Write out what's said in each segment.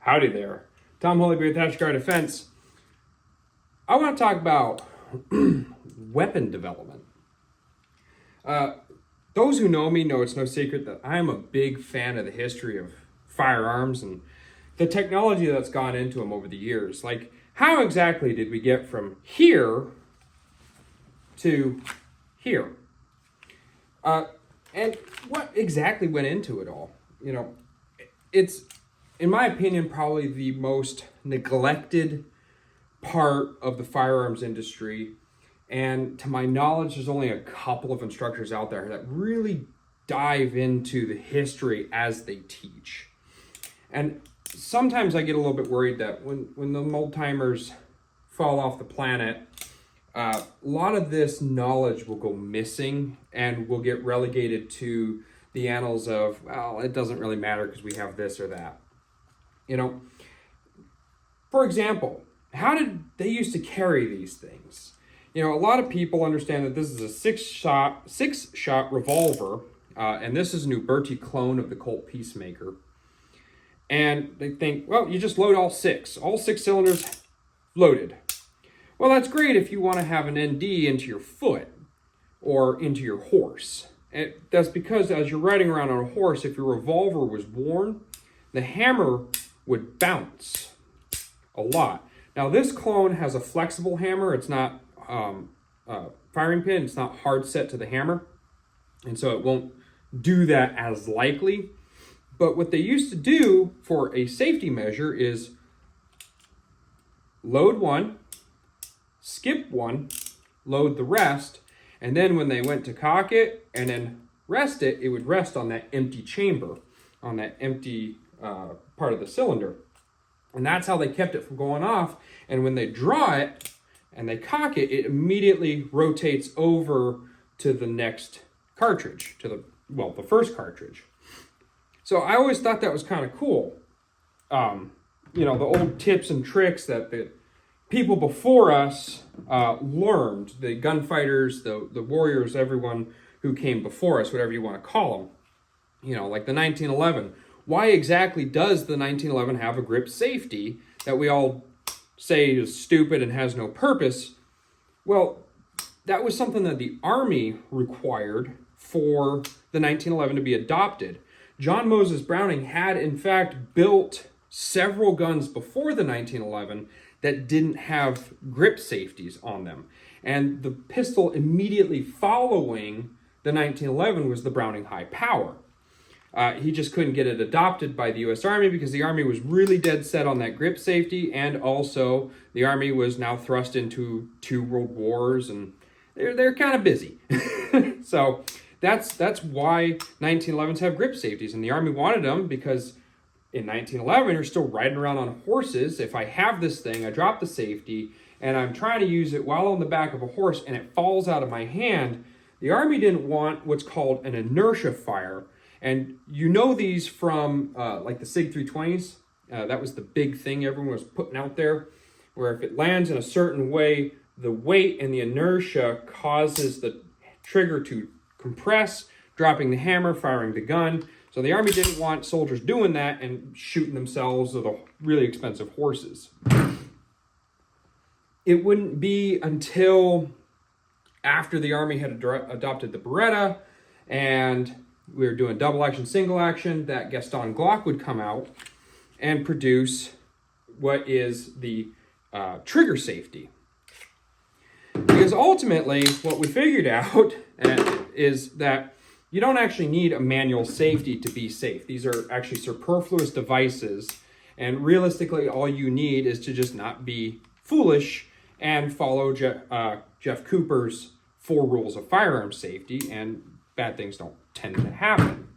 Howdy there. Tom Holybeard with National Guard Defense. I want to talk about weapon development. Those who know me know it's no secret that I'm a big fan of the history of firearms and the technology that's gone into them over the years. Like, how exactly did we get from here to here? And what exactly went into it all? You know, it's, in my opinion, probably the most neglected part of the firearms industry. And to my knowledge, there's only a couple of instructors out there that really dive into the history as they teach. And sometimes I get a little bit worried that when the old timers fall off the planet, a lot of this knowledge will go missing and will get relegated to the annals of, well, it doesn't really matter because we have this or that. You know, for example, how did they used to carry these things? You know, a lot of people understand that this is a six-shot revolver, and this is an Uberti clone of the Colt Peacemaker. And they think, well, you just load all six cylinders loaded. Well, that's great if you want to have an ND into your foot or into your horse. And that's because as you're riding around on a horse, if your revolver was worn, the hammer would bounce a lot. Now, this clone has a flexible hammer. It's not firing pin. It's not hard set to the hammer. And so it won't do that as likely. But what they used to do for a safety measure is load one, skip one, load the rest, and then when they went to cock it and then rest it, it would rest on that empty chamber, on that empty part of the cylinder. And that's how they kept it from going off. And when they draw it and they cock it, it immediately rotates over to the next cartridge, to the first cartridge. So I always thought that was kind of cool. You know, the old tips and tricks that the people before us learned, the gunfighters, the warriors, everyone who came before us, whatever you want to call them. You know, like the 1911. Why exactly does the 1911 have a grip safety that we all say is stupid and has no purpose? Well, that was something that the Army required for the 1911 to be adopted. John Moses Browning had, in fact, built several guns before the 1911 that didn't have grip safeties on them. And the pistol immediately following the 1911 was the Browning High Power. He just couldn't get it adopted by the U.S. Army because the Army was really dead set on that grip safety, and also the Army was now thrust into 2 world wars, and they're kind of busy. So that's why 1911s have grip safeties, and the Army wanted them because in 1911 you're still riding around on horses. If I have this thing, I drop the safety, and I'm trying to use it while on the back of a horse, and it falls out of my hand, the Army didn't want what's called an inertia fire. And you know these from like the SIG 320s. That was the big thing everyone was putting out there, where if it lands in a certain way, the weight and the inertia causes the trigger to compress, dropping the hammer, firing the gun. So the Army didn't want soldiers doing that and shooting themselves with the really expensive horses. It wouldn't be until after the Army had adopted the Beretta and we were doing double action, single action, that Gaston Glock would come out and produce what is the trigger safety. Because ultimately, what we figured out is that you don't actually need a manual safety to be safe. These are actually superfluous devices, and realistically, all you need is to just not be foolish and follow Jeff Cooper's 4 rules of firearm safety, and bad things don't tend to happen.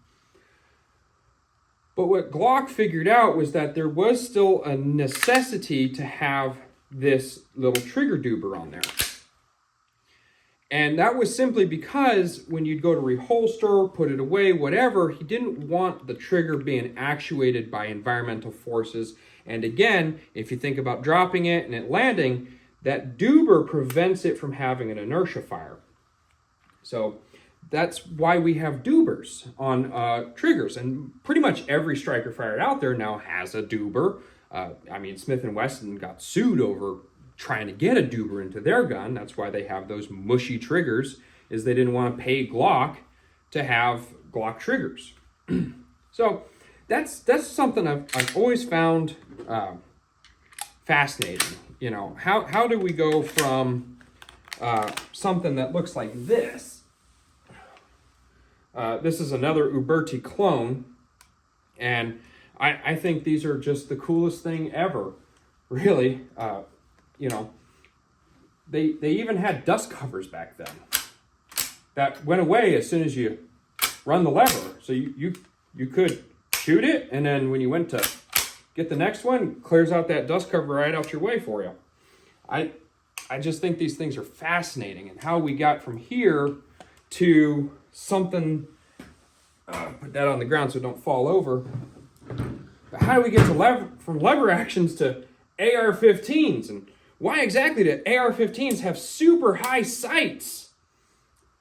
But what Glock figured out was that there was still a necessity to have this little trigger duber on there. And that was simply because when you'd go to reholster, put it away, whatever, he didn't want the trigger being actuated by environmental forces. And again, if you think about dropping it and it landing, that duber prevents it from having an inertia fire. So that's why we have dubers on triggers, and pretty much every striker fired out there now has a duber. I mean, Smith & Wesson got sued over trying to get a Duber into their gun. That's why they have those mushy triggers, is they didn't want to pay Glock to have Glock triggers. So that's something I've always found fascinating. You know, how do we go from something that looks like this? This is another Uberti clone, and I think these are just the coolest thing ever, really. You know, they even had dust covers back then. That went away as soon as you run the lever. So you could shoot it, and then when you went to get the next one, clears out that dust cover right out your way for you. I just think these things are fascinating, and how we got from here to something, put that on the ground so it don't fall over. But how do we get to from lever actions to AR-15s, and why exactly do AR-15s have super high sights?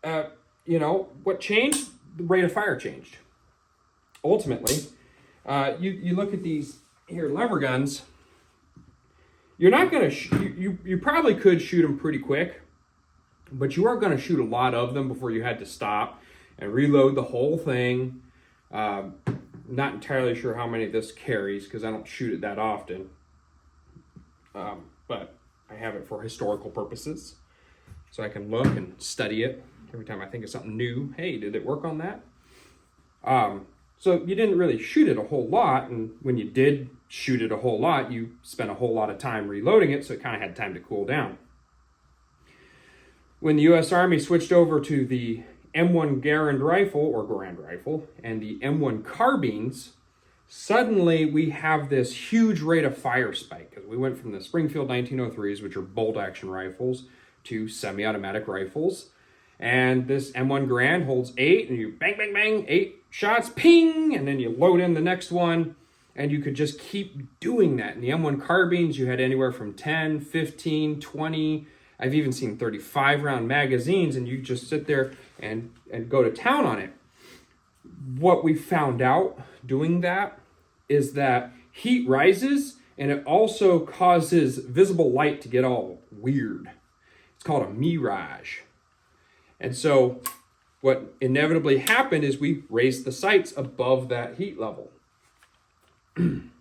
You know, what changed? The rate of fire changed. Ultimately, you look at these here lever guns, you're not going to, you probably could shoot them pretty quick, but you are going to shoot a lot of them before you had to stop and reload the whole thing. Not entirely sure how many this carries because I don't shoot it that often. But I have it for historical purposes, so I can look and study it every time I think of something new. Hey, did it work on that? So you didn't really shoot it a whole lot, and when you did shoot it a whole lot, you spent a whole lot of time reloading it, so it kind of had time to cool down. When the U.S. Army switched over to the M1 Garand rifle and the M1 carbines, suddenly we have this huge rate of fire spike, because we went from the Springfield 1903s, which are bolt action rifles, to semi-automatic rifles. And this M1 Garand holds 8, and you bang, bang, bang, 8 shots, ping, and then you load in the next one, and you could just keep doing that. In the M1 carbines, you had anywhere from 10, 15, 20, I've even seen 35 round magazines, and you just sit there and go to town on it. What we found out doing that is that heat rises, and it also causes visible light to get all weird. It's called a mirage. And so what inevitably happened is we raised the sights above that heat level. And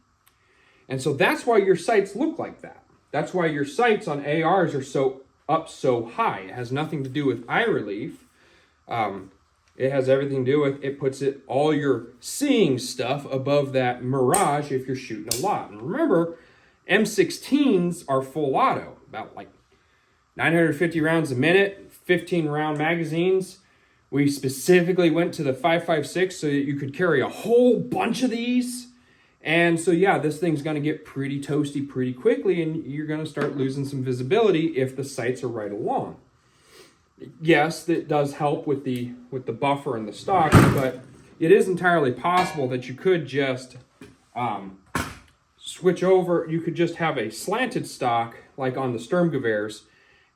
so that's why your sights look like that. That's why your sights on ARs are so high. It has nothing to do with eye relief. It has everything to do with, it puts all your seeing stuff above that mirage if you're shooting a lot. And remember, M16s are full auto, about like 950 rounds a minute, 15 round magazines. We specifically went to the 5.56 so that you could carry a whole bunch of these. And so, yeah, this thing's going to get pretty toasty pretty quickly, and you're going to start losing some visibility if the sights are right along. Yes, that does help with the buffer and the stock, but it is entirely possible that you could just switch over. You could just have a slanted stock, like on the Sturmgewehrs.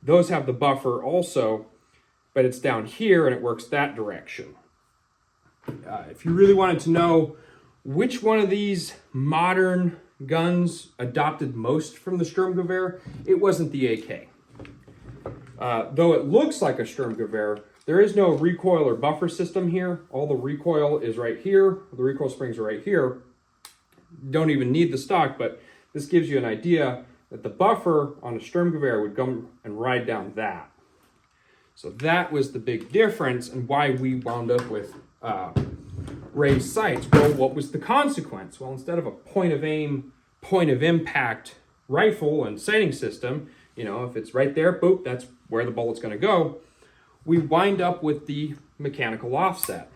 Those have the buffer also, but it's down here and it works that direction. If you really wanted to know which one of these modern guns adopted most from the Sturmgewehr, it wasn't the AK. Though it looks like a Sturmgewehr, there is no recoil or buffer system here. All the recoil is right here. The recoil springs are right here. Don't even need the stock, but this gives you an idea that the buffer on a Sturmgewehr would come and ride down that. So that was the big difference and why we wound up with raised sights. Well, what was the consequence? Well, instead of a point of aim, point of impact rifle and sighting system, you know, if it's right there, boop, that's where the bullet's going to go. We wind up with the mechanical offset.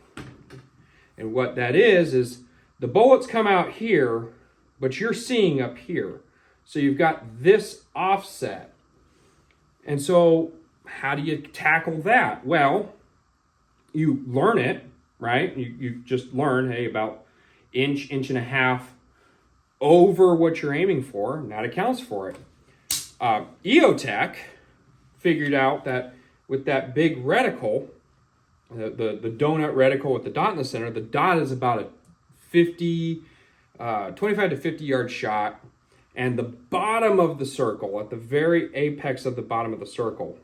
And what that is the bullets come out here, but you're seeing up here. So you've got this offset. And so how do you tackle that? Well, you learn it, right? You just learn, hey, about inch and a half over what you're aiming for, and that accounts for it. EOTech figured out that with that big reticle, the donut reticle with the dot in the center, the dot is about a 25 to 50 yard shot. And the bottom of the circle, at the very apex of the bottom of the circle,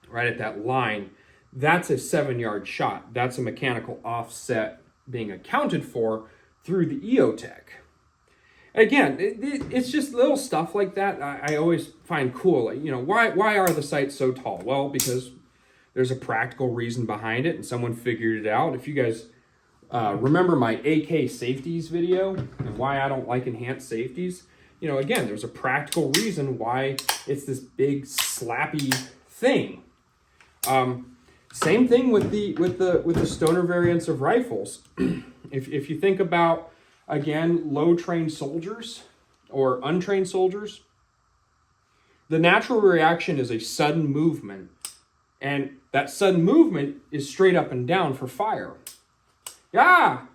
right at that line, that's a 7-yard shot. That's a mechanical offset being accounted for through the EOTech. Again, it's just little stuff like that I always find cool. Like, you know, why are the sights so tall? Well, because there's a practical reason behind it, and someone figured it out. If you guys remember my AK safeties video and why I don't like enhanced safeties, you know, again, there's a practical reason why it's this big slappy thing. Same thing with the Stoner variants of rifles. If you think about, again, low trained soldiers or untrained soldiers, the natural reaction is a sudden movement, and that sudden movement is straight up and down for fire. Yeah,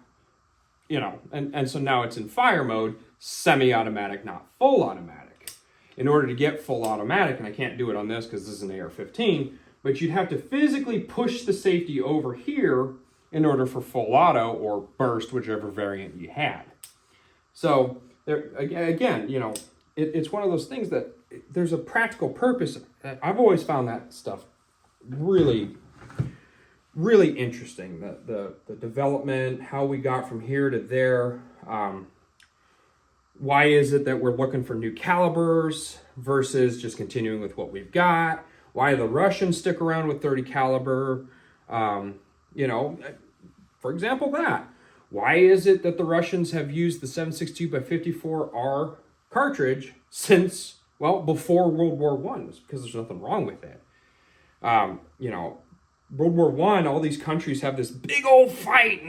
you know, and so now it's in fire mode, semi-automatic, not full automatic. In order to get full automatic, and I can't do it on this because this is an AR-15, but you'd have to physically push the safety over here in order for full auto or burst, whichever variant you had. So there, again, you know, it's one of those things that there's a practical purpose. I've always found that stuff really, really interesting. The development, how we got from here to there. Why is it that we're looking for new calibers versus just continuing with what we've got? Why the Russians stick around with 30 caliber? You know, for example, that. Why is it that the Russians have used the 7.62x54R cartridge since, well, before World War I? Because there's nothing wrong with it. You know, World War I, all these countries have this big old fight.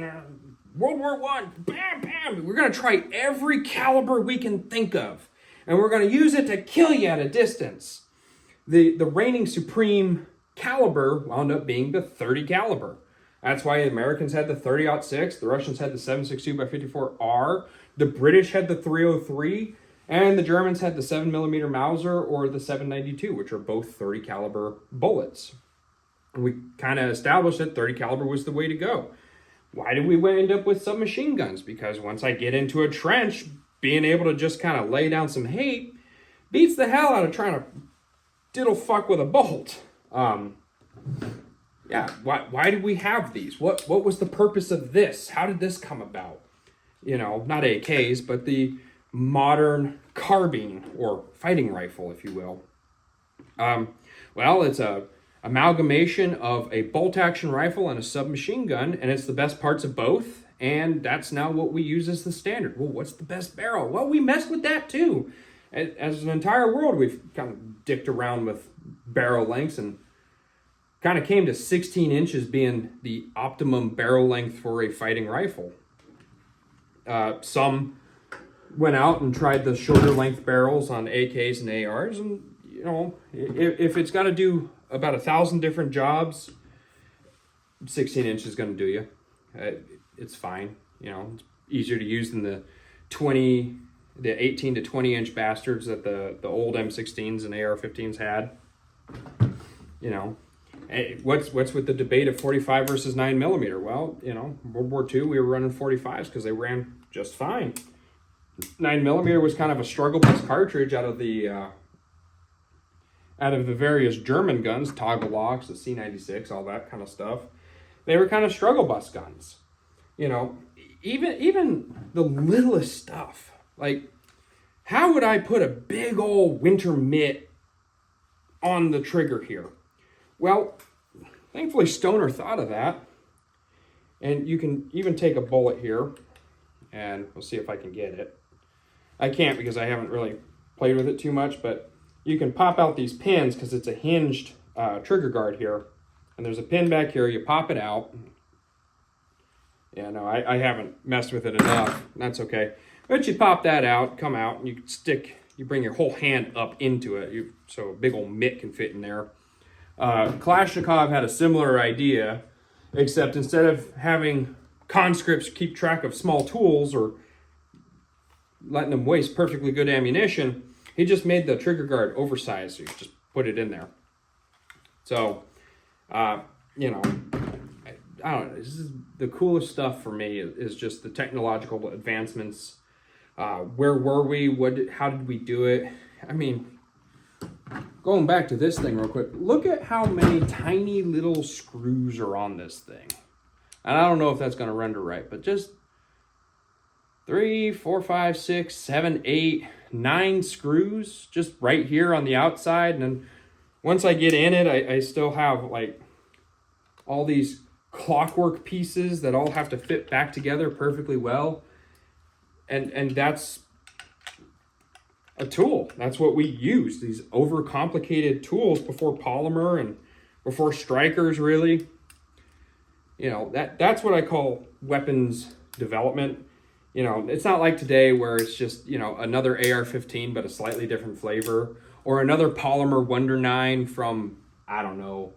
World War I, bam, bam. We're going to try every caliber we can think of. And we're going to use it to kill you at a distance. The reigning supreme caliber wound up being the 30 caliber. That's why the Americans had the 30-06, the Russians had the 7.62x54R, the British had the 303, and the Germans had the 7mm Mauser or the 792, which are both 30 caliber bullets. And we kind of established that 30 caliber was the way to go. Why did we end up with submachine guns? Because once I get into a trench, being able to just kind of lay down some hate beats the hell out of trying to diddle fuck with a bolt. Yeah, why did we have these? What was the purpose of this? How did this come about? You know, not AKs, but the modern carbine or fighting rifle, if you will. Well, it's a amalgamation of a bolt-action rifle and a submachine gun, and it's the best parts of both, and that's now what we use as the standard. Well, what's the best barrel? Well, we messed with that too. As an entire world, we've kind of dicked around with barrel lengths and kind of came to 16 inches being the optimum barrel length for a fighting rifle. Some went out and tried the shorter length barrels on AKs and ARs, and you know, if it's got to do about 1,000 different jobs, 16 inches is going to do you. It's fine. You know, it's easier to use than the 18 to 20 inch bastards that the old M16s and AR-15s had. You know, what's with the debate of 45 versus 9mm? Well, you know, World War II we were running 45s because they ran just fine. 9mm was kind of a struggle bus cartridge out of the various German guns, toggle locks, the C96, all that kind of stuff. They were kind of struggle bus guns. You know, even the littlest stuff. Like, how would I put a big old winter mitt on the trigger here? Well, thankfully Stoner thought of that. And you can even take a bullet here, and we'll see if I can get it. I can't because I haven't really played with it too much, but you can pop out these pins because it's a hinged trigger guard here. And there's a pin back here. You pop it out. Yeah, no, I haven't messed with it enough. That's okay. But you pop that out, come out, and you bring your whole hand up into it. So a big old mitt can fit in there. Kalashnikov had a similar idea, except instead of having conscripts keep track of small tools or letting them waste perfectly good ammunition, he just made the trigger guard oversized, so you just put it in there. So, you know, I don't know, this is the coolest stuff for me is just the technological advancements Where were we? How did we do it? I mean, going back to this thing real quick, look at how many tiny little screws are on this thing. And I don't know if that's going to render right, but just 3, 4, 5, 6, 7, 8, 9 screws just right here on the outside. And then once I get in it, I still have like all these clockwork pieces that all have to fit back together perfectly well. And that's a tool. That's what we use, these overcomplicated tools before polymer and before strikers, really. You know, that's what I call weapons development. You know, it's not like today where it's just, you know, another AR-15 but a slightly different flavor, or another polymer Wonder 9 from, I don't know,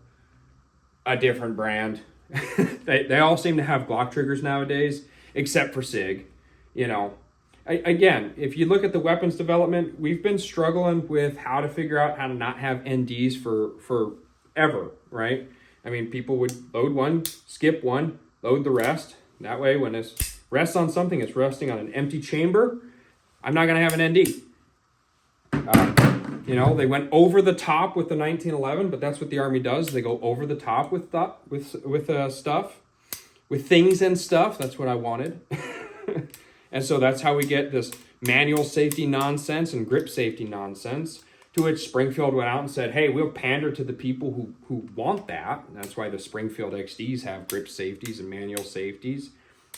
a different brand. They all seem to have Glock triggers nowadays, except for SIG. You know, again, if you look at the weapons development, we've been struggling with how to figure out how to not have NDs for ever, right? I mean, people would load one, skip one, load the rest. That way, when it rests on something, it's resting on an empty chamber. I'm not going to have an ND. You know, they went over the top with the 1911, but that's what the Army does. They go over the top with stuff, with things and stuff. That's what I wanted. And so that's how we get this manual safety nonsense and grip safety nonsense, to which Springfield went out and said, hey, we'll pander to the people who want that. And that's why the Springfield XDs have grip safeties and manual safeties.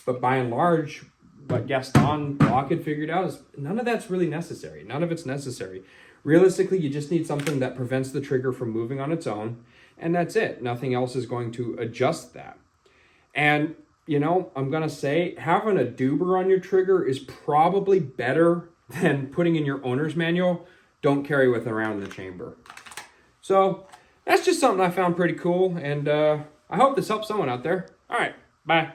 But by and large, what Gaston Glock had figured out is none of that's really necessary. None of it's necessary. Realistically, you just need something that prevents the trigger from moving on its own, and that's it. Nothing else is going to adjust that. And, you know, I'm going to say having a Duber on your trigger is probably better than putting in your owner's manual, don't carry with around in the chamber. So that's just something I found pretty cool, and I hope this helps someone out there. All right, bye.